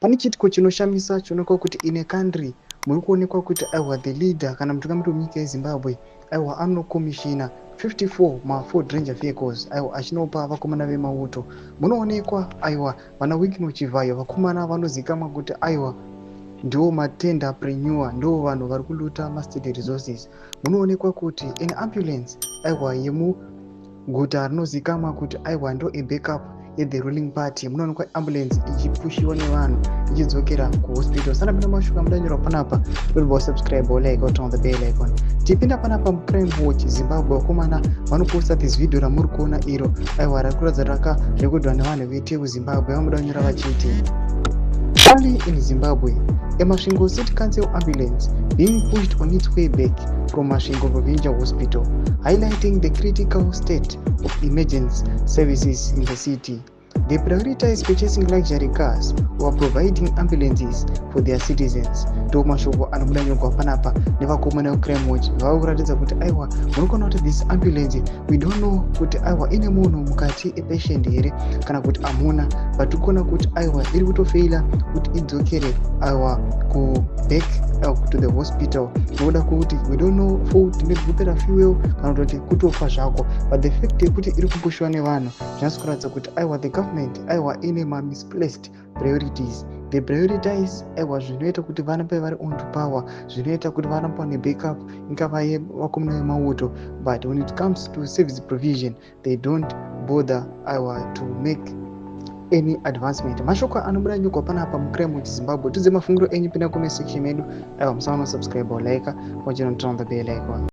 Pane chitiko chinoshamisa chinoonekwa kuti in a country muri kuonekwa kuti aiwa the leader kana mutungamiriri wenyika yeZimbabwe aiwa anokomishina 54 ma4 ranger vehicles aiwa achinopa vakomana vemauto. Munoonekwa aiwa vana Wikino Chivhayo, vakomana vanozikamwa kuti aiwa ndiwo matendapreneur, ndo vanhu vari kuluta mastate resources. Munoonekwa kuti in ambulance aiwa yemuguta rinozikamwa kuti aiwa ndo backup the ruling party. Munoonekwa ambulance ichipushiwa nevanhu ichidzokera kuhospital. Sana pina mashuka mudanyorwa panapa, don't subscribe or like or turn on the bell icon. Tipinda panapa muCrime Watch Zimbabwe, vakomana vanoposta this video ramuri kuona iro aiwa rakuradza rakarekodwa nevanhu veTeu Zimbabwe. Vamudanyora vachiti early in Zimbabwe, a Masvingo City Council ambulance being pushed on its way back from Masvingo Provincial Hospital, highlighting the critical state of emergency services in the city. They prioritize purchasing luxury cars or providing ambulances for their citizens. Ndo mashoko anobudanyurwa panapa nevakomana veCrime Watch. Vava kuratidza kuti aiwa munokona kuti this ambulance we don't know kuti aiwa ine munhu mukati epatient here kana kuti amuna, but tikona kuti aiwa iri kutofeila kuti idzokere aiwa ku back to the hospital nokuda kuti we don't know fault maybe kupera fuel kana kuti kutofa zvako, but the fact yekuti iri kupushiwa nevanhu zvinatso kuratidza kuti aiwa the government aiwa ine misplaced priorities. They prioritize aiwa zvinoita kuti varambe vari on to power, zvinoita kuti varambe vane backup ingava yevakomana vemauto, but when it comes to service provision they don't bother aiwa to make any advancement. Mashoko anobudanyurwa panapa muCrime Watch Zimbabwe. Tudze mafungiro enyu pinda comment section medu. Aiwa musaona subscribe or like, watch on the bell icon.